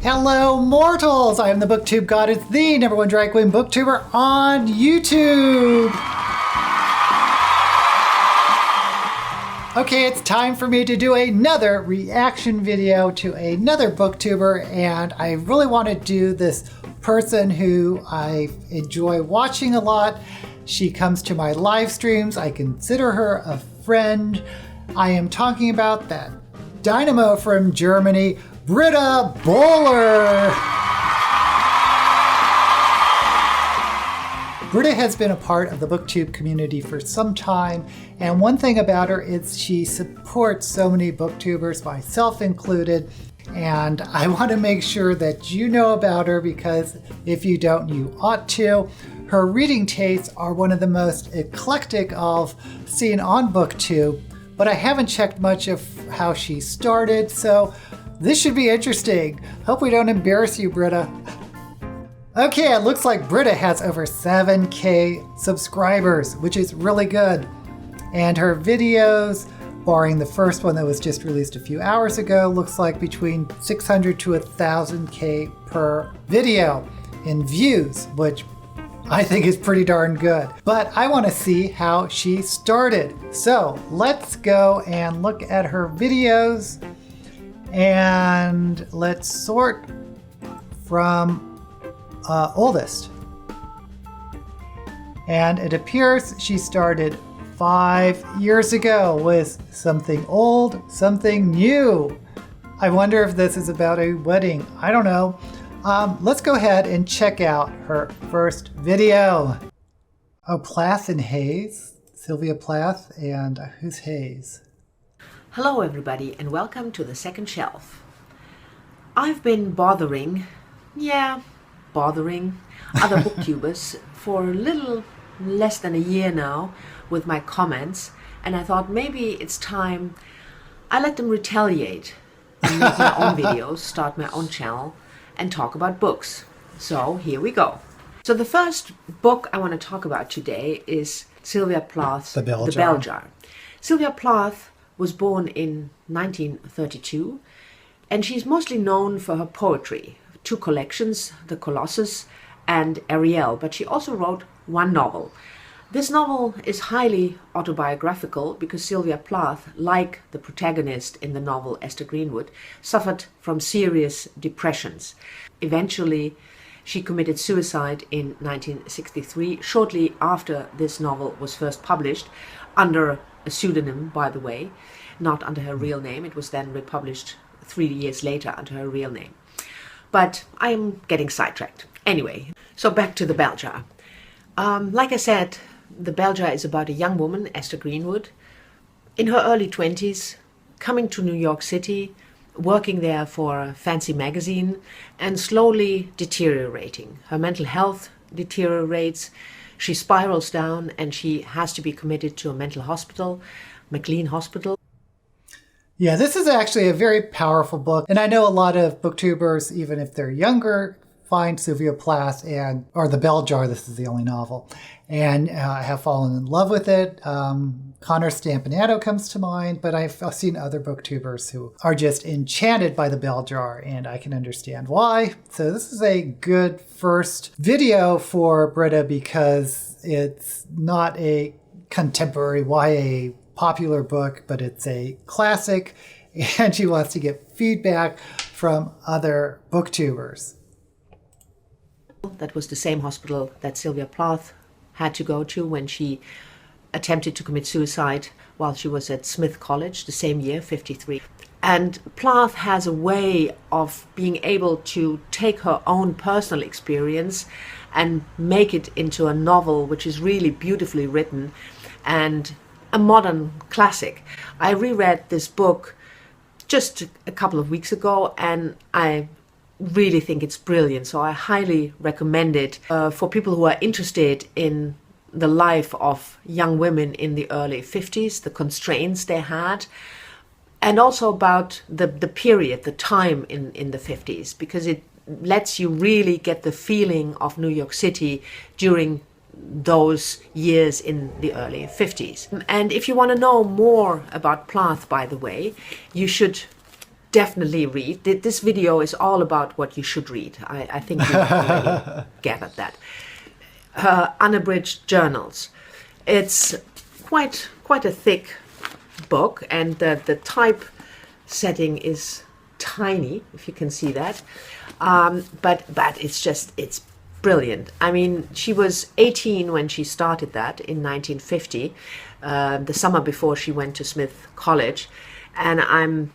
Hello mortals! I am the BookTube God. It's the #1 drag queen booktuber on YouTube! Okay, it's time for me to do another reaction video to another booktuber, and I really want to do this person who I enjoy watching a lot. She comes to my live streams. I consider her a friend. I am talking about that dynamo from Germany, Britta Böhler. Britta has been a part of the BookTube community for some time, and one thing about her is she supports so many booktubers, myself included, and I want to make sure that you know about her because if you don't, you ought to. Her reading tastes are one of the most eclectic I've seen on BookTube, but I haven't checked much of how she started, so this should be interesting. Hope we don't embarrass you, Britta. Okay, it looks like Britta has over 7K subscribers, which is really good. And her videos, barring the first one that was just released a few hours ago, looks like between 600 to 1,000K per video in views, which I think is pretty darn good. But I want to see how she started. So let's go and look at her videos. And let's sort from oldest. And it appears she started 5 years ago with something old, something new. I wonder if this is about a wedding. I don't know. Let's go ahead and check out her first video. Oh, Plath and Hayes. Sylvia Plath and who's Hayes? Hello everybody and welcome to the second shelf. I've been bothering other booktubers for a little less than a year now with my comments, and I thought maybe it's time I let them retaliate and make my own videos, start my own channel and talk about books. So here we go. So the first book I want to talk about today is Sylvia Plath's The Bell Jar. Sylvia Plath was born in 1932, and she's mostly known for her poetry, 2 collections, The Colossus and Ariel, but she also wrote 1 novel. This novel is highly autobiographical because Sylvia Plath, like the protagonist in the novel Esther Greenwood, suffered from serious depressions. Eventually, she committed suicide in 1963, shortly after this novel was first published, under a pseudonym, by the way, not under her real name. It was then republished 3 years later under her real name. But I am getting sidetracked. Anyway, so back to The Bell Jar. Like I said, The Bell Jar is about a young woman, Esther Greenwood, in her early 20s, coming to New York City, working there for a fancy magazine, and slowly deteriorating. Her mental health deteriorates. She spirals down and she has to be committed to a mental hospital, McLean Hospital. Yeah, this is actually a very powerful book. And I know a lot of booktubers, even if they're younger, find Sylvia Plath or The Bell Jar, this is the only novel, and have fallen in love with it. Connor Stampinato comes to mind, but I've seen other booktubers who are just enchanted by The Bell Jar, and I can understand why. So this is a good first video for Britta because it's not a contemporary YA popular book, but it's a classic, and she wants to get feedback from other booktubers. That was the same hospital that Sylvia Plath had to go to when she attempted to commit suicide while she was at Smith College, the same year, 53. And Plath has a way of being able to take her own personal experience and make it into a novel which is really beautifully written and a modern classic. I reread this book just a couple of weeks ago and I really think it's brilliant, so I highly recommend it for people who are interested in the life of young women in the early 50s, the constraints they had, and also about the period, the time in the 50s, because it lets you really get the feeling of New York City during those years in the early 50s. And if you want to know more about Plath, by the way, you should definitely read. This video is all about what you should read. I think you already gathered that. Her unabridged journals. It's quite a thick book, and the type setting is tiny, if you can see that. But it's brilliant. I mean, she was 18 when she started that in 1950, the summer before she went to Smith College. And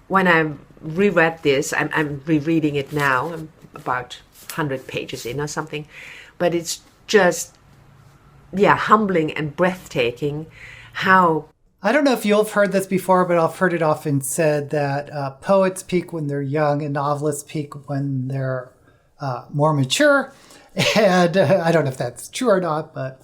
when I reread this, I'm rereading it now. I'm about 100 pages in or something, but it's just, humbling and breathtaking how. I don't know if you've heard this before, but I've heard it often said that poets peak when they're young and novelists peak when they're more mature. And I don't know if that's true or not, but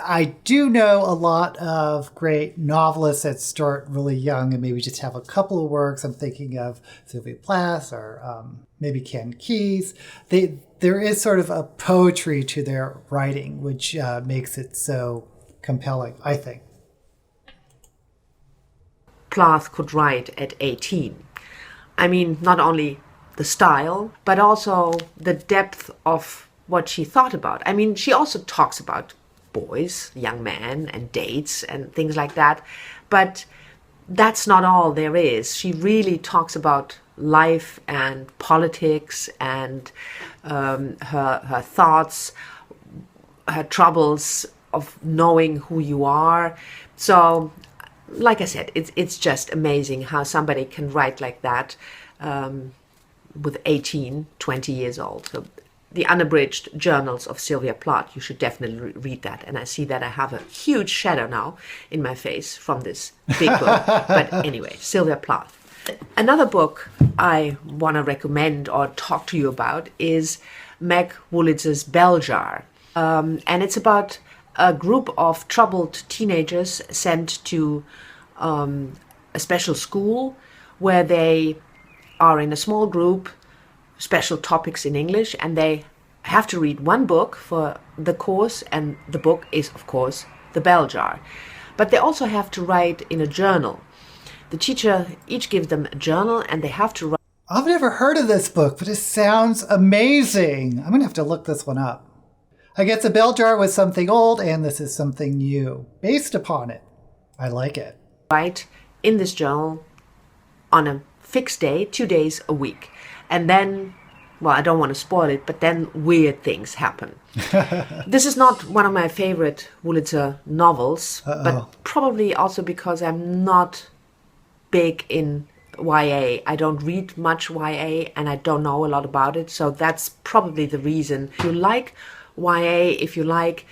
I do know a lot of great novelists that start really young and maybe just have a couple of works. I'm thinking of Sylvia Plath or maybe Ken Keyes. There is sort of a poetry to their writing, which makes it so compelling, I think. Plath could write at 18. I mean, not only the style, but also the depth of what she thought about. I mean, she also talks about boys, young men, and dates and things like that. But that's not all there is. She really talks about life and politics and her thoughts, her troubles of knowing who you are. So, like I said, it's just amazing how somebody can write like that with 18, 20 years old. So the unabridged journals of Sylvia Plath, you should definitely read that. And I see that I have a huge shadow now in my face from this big book. But anyway, Sylvia Plath. Another book I want to recommend or talk to you about is Meg Wolitz's Bell Jar. And it's about a group of troubled teenagers sent to a special school where they are in a small group, special topics in English, and they have to read one book for the course, and the book is, of course, The Bell Jar. But they also have to write in a journal. The teacher each gives them a journal, and they have to write. I've never heard of this book, but it sounds amazing. I'm going to have to look this one up. I guess The Bell Jar was something old, and this is something new based upon it. I like it. Write in this journal on a fixed day, 2 days a week. And then, well, I don't want to spoil it, but then weird things happen. This is not one of my favorite Wolitzer novels, but probably also because I'm not big in YA. I don't read much YA, and I don't know a lot about it. So that's probably the reason. If you like YA, if you like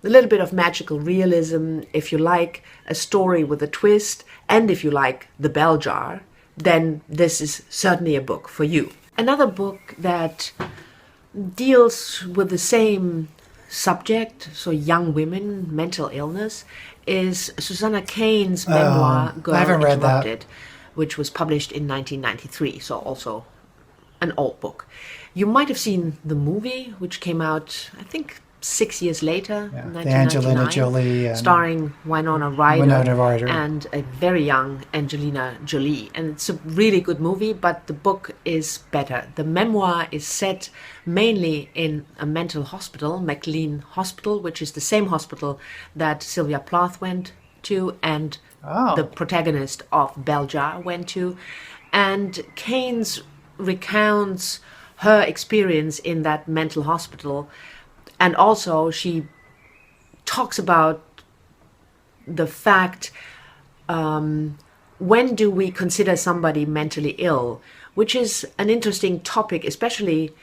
a little bit of magical realism, if you like a story with a twist, and if you like The Bell Jar, then this is certainly a book for you. Another book that deals with the same subject, so young women, mental illness, is Susanna Cain's memoir, Girl Interrupted, which was published in 1993, so also an old book. You might have seen the movie, which came out, I think, 6 years later, 1999, Angelina Jolie, starring Winona Ryder and a very young Angelina Jolie. And it's a really good movie, but the book is better. The memoir is set mainly in a mental hospital, McLean Hospital, which is the same hospital that Sylvia Plath went to and the protagonist of Bell Jar went to. And Cain's recounts her experience in that mental hospital. And also she talks about the fact, when do we consider somebody mentally ill, which is an interesting topic, especially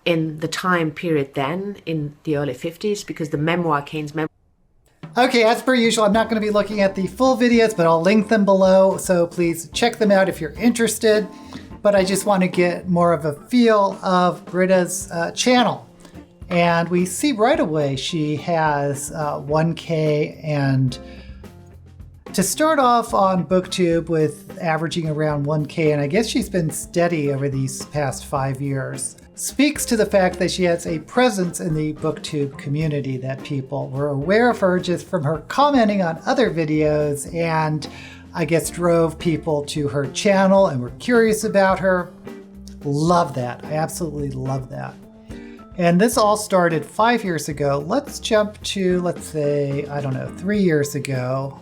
in the time period then, in the early 50s, because the memoir, Cain's memoir. Okay, as per usual, I'm not going to be looking at the full videos, but I'll link them below, so please check them out if you're interested. But I just want to get more of a feel of Britta's channel. And we see right away she has 1K, and to start off on BookTube with averaging around 1K, and I guess she's been steady over these past 5 years, speaks to the fact that she has a presence in the BookTube community, that people were aware of her just from her commenting on other videos and I guess, drove people to her channel and were curious about her. Love that. I absolutely love that. And this all started 5 years ago. Let's jump to, let's say, 3 years ago.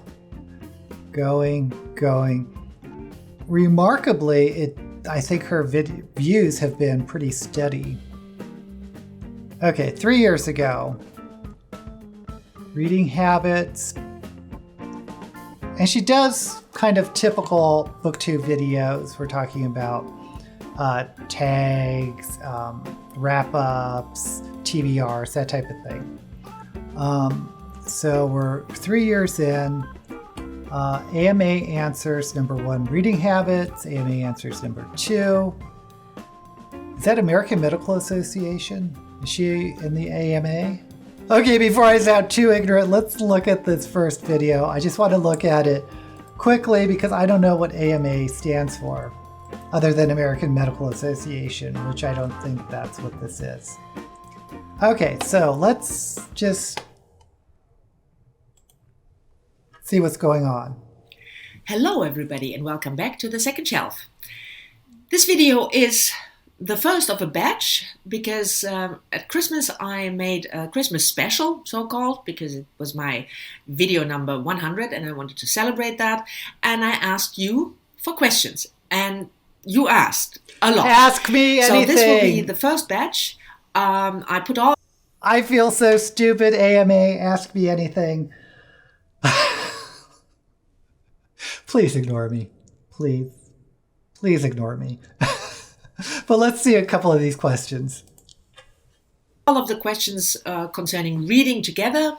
Going. Remarkably, I think her views have been pretty steady. Okay, 3 years ago. Reading habits. And she does kind of typical booktube videos. We're talking about tags, wrap-ups, TBRs, that type of thing. So we're 3 years in. AMA answers number 1, reading habits. AMA answers number 2. Is that American Medical Association? Is she in the AMA? Okay, before I sound too ignorant, let's look at this first video. I just want to look at it quickly because I don't know what AMA stands for, other than American Medical Association, which I don't think that's what this is. Okay, so let's just see what's going on. Hello everybody and welcome back to the second shelf. This video is the first of a batch because at Christmas I made a Christmas special, so-called, because it was my video number 100 and I wanted to celebrate that. And I asked you for questions and you asked a lot. Ask me anything. So this will be the first batch. I put all... I feel so stupid, AMA. Ask me anything. Please ignore me. Please ignore me. But let's see a couple of these questions. All of the questions concerning reading together.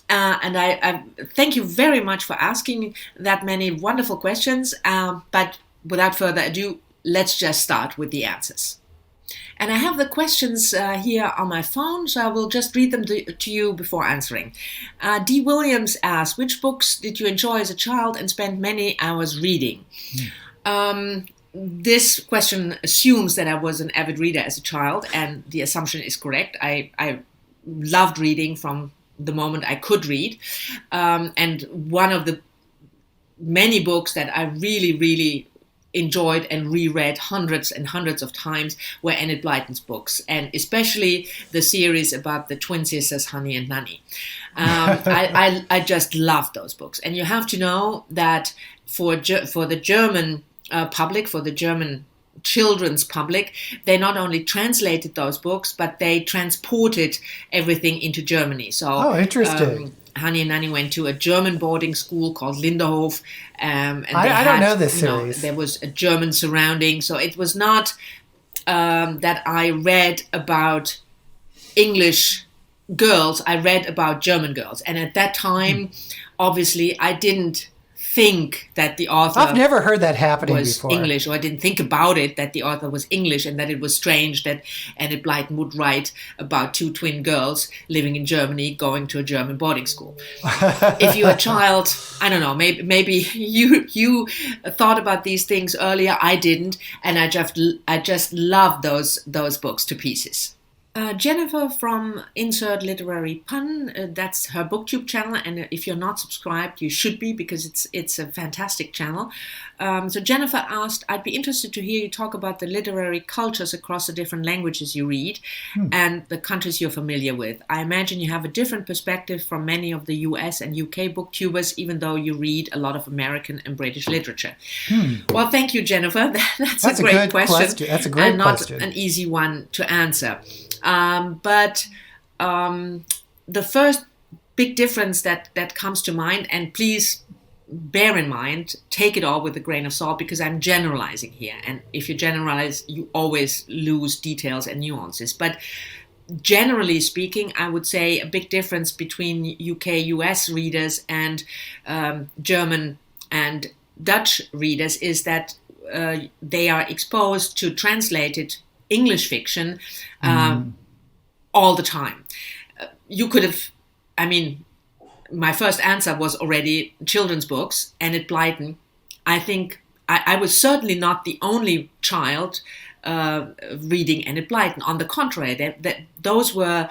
And I thank you very much for asking that many wonderful questions. But without further ado, let's just start with the answers. And I have the questions here on my phone, so I will just read them to you before answering. D. Williams asks, which books did you enjoy as a child and spend many hours reading? This question assumes that I was an avid reader as a child, and the assumption is correct. I loved reading from the moment I could read. And one of the many books that I really enjoyed and reread hundreds and hundreds of times were Enid Blyton's books, and especially the series about the twin sisters Honey and Nanny. I just loved those books. And you have to know that for the German public, for the German children's public, they not only translated those books, but they transported everything into Germany. So, interesting. Honey and Nanny went to a German boarding school called Linderhof. And I don't know this series. There was a German surrounding. So it was not that I read about English girls. I read about German girls. And at that time, obviously, I didn't think that the author I've never heard that happening was before. English, or I didn't think about it that the author was English, and that it was strange that Enid Blyton would write about two twin girls living in Germany going to a German boarding school. If you're a child, I don't know, maybe you thought about these things earlier. I didn't, and I just loved those books to pieces. Jennifer from Insert Literary Pun, that's her booktube channel, and if you're not subscribed, you should be, because it's a fantastic channel. So Jennifer asked, I'd be interested to hear you talk about the literary cultures across the different languages you read and the countries you're familiar with. I imagine you have a different perspective from many of the US and UK booktubers, even though you read a lot of American and British literature. Well, thank you, Jennifer. That's a great question. That's a great and not question. an easy one to answer. But the first big difference that comes to mind, and please bear in mind, take it all with a grain of salt, because I'm generalizing here. And if you generalize, you always lose details and nuances. But generally speaking, I would say a big difference between UK, US readers and German and Dutch readers is that they are exposed to translated English fiction all the time. You could have, my first answer was already children's books, Enid Blyton. I think I was certainly not the only child reading Enid Blyton. On the contrary, those were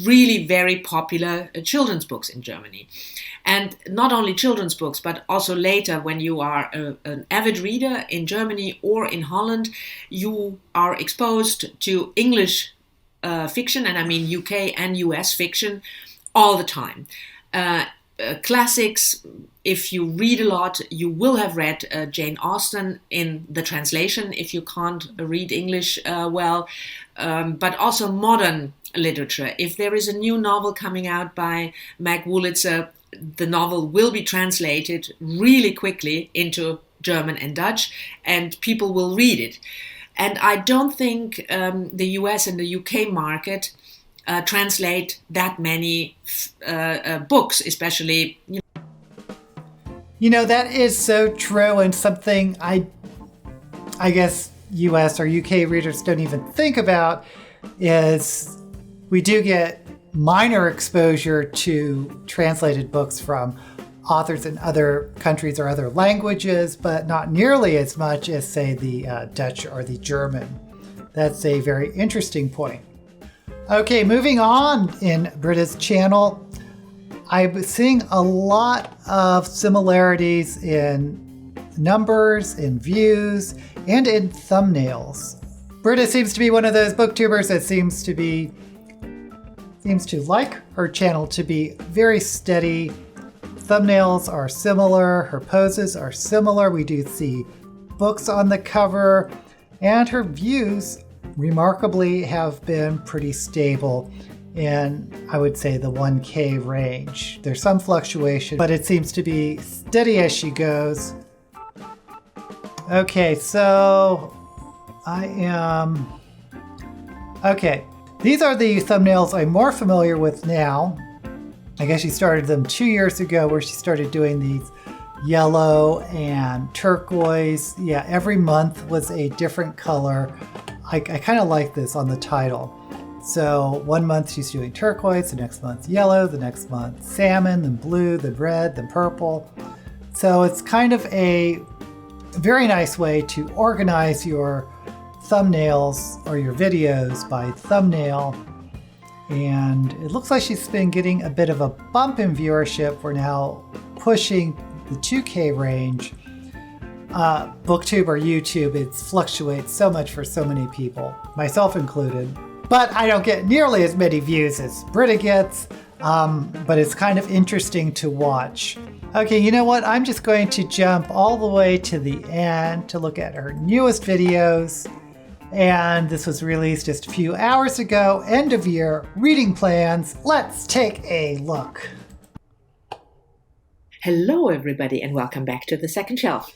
really very popular children's books in Germany. And not only children's books, but also later, when you are an avid reader in Germany or in Holland, you are exposed to English fiction, and I mean UK and US fiction, all the time. Classics, if you read a lot, you will have read Jane Austen in the translation if you can't read English well, but also modern literature. If there is a new novel coming out by Meg Wolitzer, the novel will be translated really quickly into German and Dutch, and people will read it. And I don't think the US and the UK market translate that many books, especially. You know, that is so true, and something I guess US or UK readers don't even think about is we do get minor exposure to translated books from authors in other countries or other languages, but not nearly as much as, say, the Dutch or the German. That's a very interesting point. Okay, moving on in Britta's channel, I'm seeing a lot of similarities in numbers, in views, and in thumbnails. Britta seems to be one of those booktubers that seems to like her channel to be very steady. Thumbnails are similar, her poses are similar. We do see books on the cover, and her views remarkably have been pretty stable in, I would say, the 1K range. There's some fluctuation, but it seems to be steady as she goes. Okay, so okay, these are the thumbnails I'm more familiar with now. I guess she started them 2 years ago, where she started doing these yellow and turquoise. Yeah, every month was a different color. I kind of like this on the title. So 1 month she's doing turquoise, the next month yellow, the next month salmon, then blue, then red, then purple. So it's kind of a very nice way to organize your thumbnails or your videos by thumbnail. And it looks like she's been getting a bit of a bump in viewership. We're now pushing the 2K range. BookTuber, YouTube, it fluctuates so much for so many people, myself included. But I don't get nearly as many views as Britta gets, but it's kind of interesting to watch. Okay, you know what? I'm just going to jump all the way to the end to look at her newest videos. And this was released just a few hours ago, end of year reading plans. Let's take a look. Hello everybody, and welcome back to the second shelf.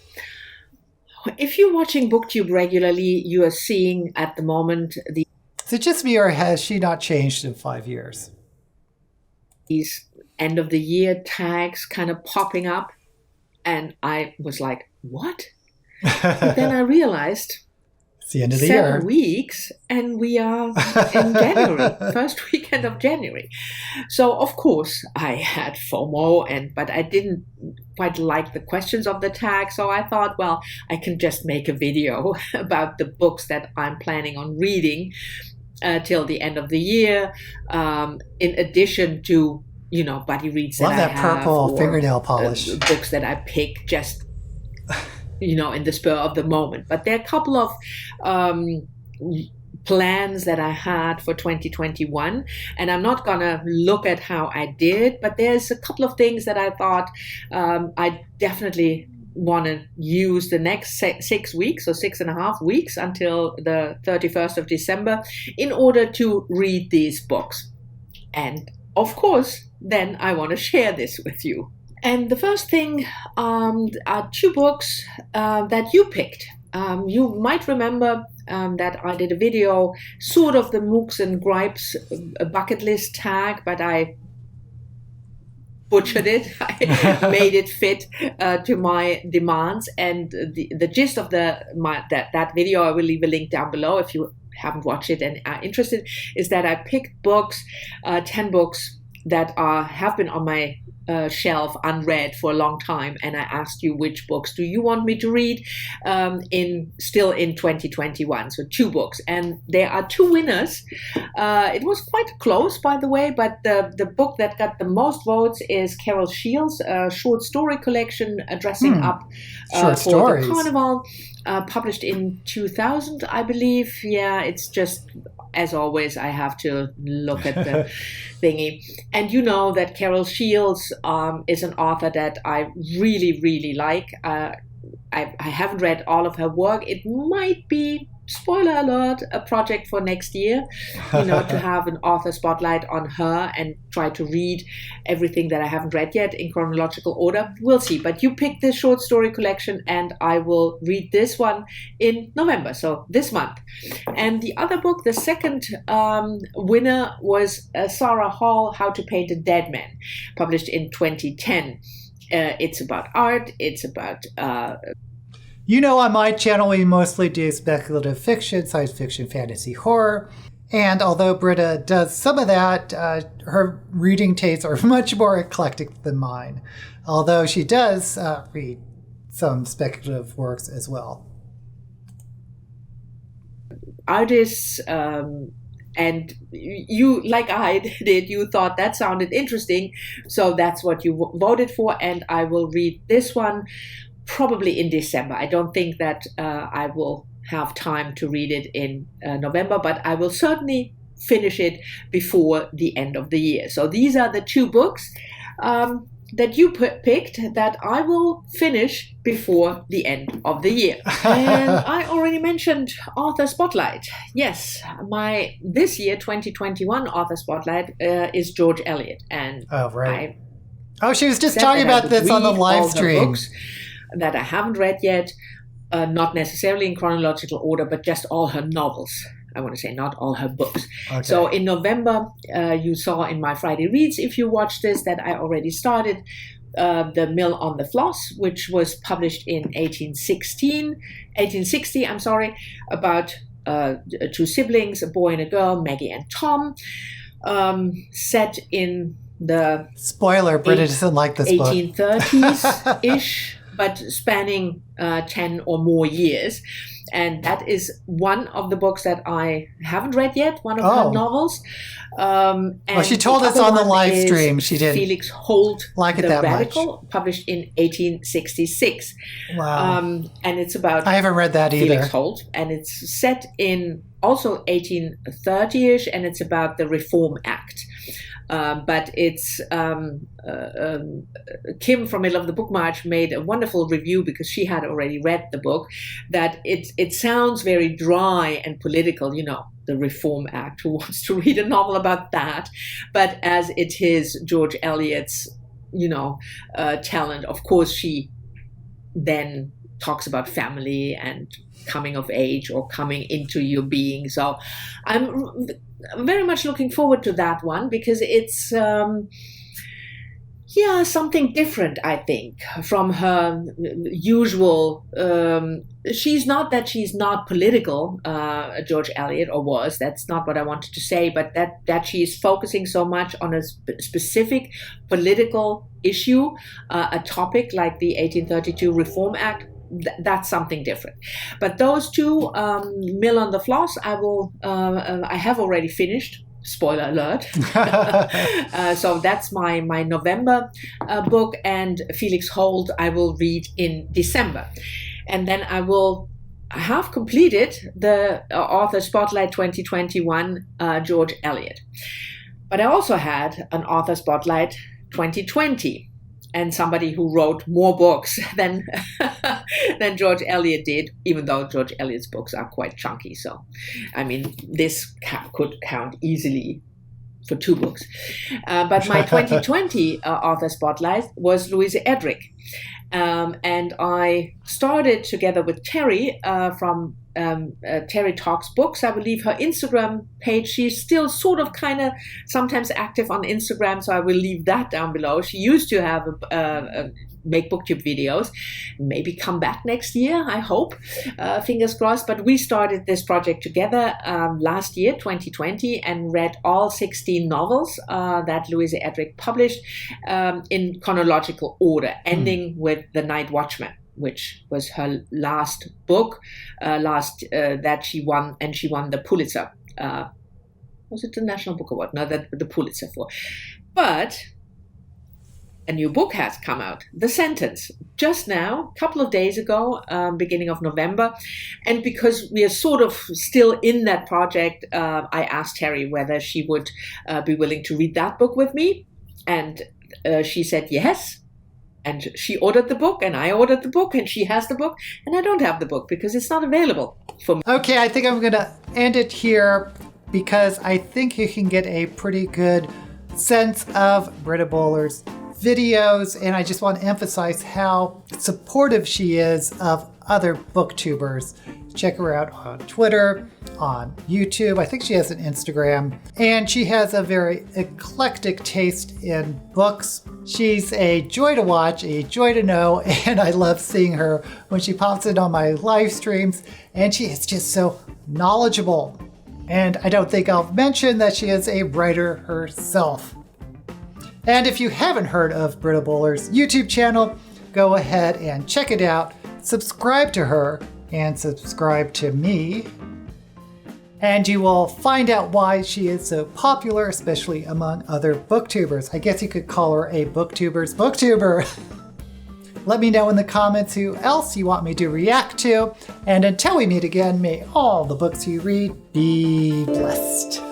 If you're watching BookTube regularly, you are seeing at the moment Is it just me, or has she not changed in 5 years? these end of the year tags kind of popping up, and I was like, what? But then I realized It's the end of the 7 year. weeks and we are in January, first weekend of January. So of course I had FOMO, but I didn't quite like the questions of the tag. So I thought, well, I can just make a video about the books that I'm planning on reading till the end of the year. In addition to, buddy reads that Love that I have, purple or, fingernail polish. books that I pick just in the spur of the moment. But there are a couple of plans that I had for 2021, and I'm not gonna look at how I did, but there's a couple of things that I thought I definitely want to use the next 6 weeks or 6.5 weeks until the 31st of December in order to read these books. And of course, then I want to share this with you. And the first thing are 2 books that you picked. You might remember that I did a video, sort of the Mooks and Gripes bucket list tag, but I butchered it. I made it fit to my demands. And the gist of that video, I will leave a link down below if you haven't watched it and are interested, is that I picked books, 10 books that have been on my shelf unread for a long time, and I asked you which books do you want me to read still in 2021. So 2 books, and there are 2 winners. It was quite close, by the way, but the book that got the most votes is Carol Shields' short story collection, Dressing Up for stories. the Carnival, published in 2000, I believe. Yeah, it's just, as always, I have to look at the thingy. And you know that Carol Shields is an author that I really, really like. I haven't read all of her work. It might be, spoiler alert, a project for next year, to have an author spotlight on her and try to read everything that I haven't read yet in chronological order. We'll see. But you picked this short story collection, and I will read this one in November, so this month. And the other book, the second winner, was Sarah Hall, How to Paint a Dead Man, published in 2010. It's about art. It's about... on my channel, we mostly do speculative fiction, science fiction, fantasy, horror. And although Britta does some of that, her reading tastes are much more eclectic than mine. Although she does read some speculative works as well. Artists, and you, like I did, you thought that sounded interesting. So that's what you voted for. And I will read this one probably in December. I don't think that I will have time to read it in November, but I will certainly finish it before the end of the year. So these are the 2 books that you picked that I will finish before the end of the year. And I already mentioned Author Spotlight. Yes, my this year 2021 Author Spotlight is George Eliot. And right. She was just talking about this on the live stream. Books that I haven't read yet, not necessarily in chronological order, but just all her novels. I want to say not all her books. Okay. So in November, you saw in my Friday Reads, if you watched this, that I already started The Mill on the Floss, which was published in 1860, about 2 siblings, a boy and a girl, Maggie and Tom, set in the... Spoiler, Britta doesn't like this book. 1830s-ish, but spanning 10 or more years. And that is one of the books that I haven't read yet, one of her novels. And she told us on the live stream she didn't Felix Holt, like it The that Radical, much. Published in 1866. Wow. And it's about... I haven't read that either. Felix Holt. And it's set in also 1830-ish, and it's about the Reform Act. But it's Kim from Middle of the Book March made a wonderful review, because she had already read the book, that it sounds very dry and political, the Reform Act. Who wants to read a novel about that? But as it is George Eliot's, talent, of course she then talks about family and coming of age or coming into your being. So I'm very much looking forward to that one, because it's something different, I think, from her usual. She's not political, George Eliot, or was. That's not what I wanted to say, but that she is focusing so much on a specific political issue, a topic like the 1832 Reform Act. That's something different. But those 2, Mill on the Floss, I have already finished. Spoiler alert. So that's my November book, and Felix Holt I will read in December. And then I will have completed the Author Spotlight 2021, George Eliot. But I also had an Author Spotlight 2020. And somebody who wrote more books than George Eliot did, even though George Eliot's books are quite chunky. So, this could count easily for 2 books. But my 2020 Author Spotlight was Louise Erdrich. And I started together with Terry from Terry Talks Books. I will leave her Instagram page. She's still sort of kind of sometimes active on Instagram, so I will leave that down below. She used to have make booktube videos, maybe come back next year, I hope, fingers crossed. But we started this project together last year, 2020, and read all 16 novels that Louise Erdrich published in chronological order, ending with The Night Watchman, which was her last book, that she won, and she won the Pulitzer. Was it the National Book Award? No, the Pulitzer for. But a new book has come out, The Sentence, just now, a couple of days ago, beginning of November. And because we are sort of still in that project, I asked Terry whether she would be willing to read that book with me. And she said yes. And she ordered the book, and I ordered the book, and she has the book, and I don't have the book because it's not available for me. Okay, I think I'm going to end it here because I think you can get a pretty good sense of Britta Böhler's videos, and I just want to emphasize how supportive she is of other booktubers. Check her out on Twitter, on YouTube. I think she has an Instagram, and she has a very eclectic taste in books. She's a joy to watch, a joy to know, and I love seeing her when she pops in on my live streams, and she is just so knowledgeable. And I don't think I'll mention that she is a writer herself. And if you haven't heard of Britta Böhler's YouTube channel, go ahead and check it out. Subscribe to her and subscribe to me. And you will find out why she is so popular, especially among other booktubers. I guess you could call her a booktuber's booktuber. Let me know in the comments who else you want me to react to. And until we meet again, may all the books you read be blessed.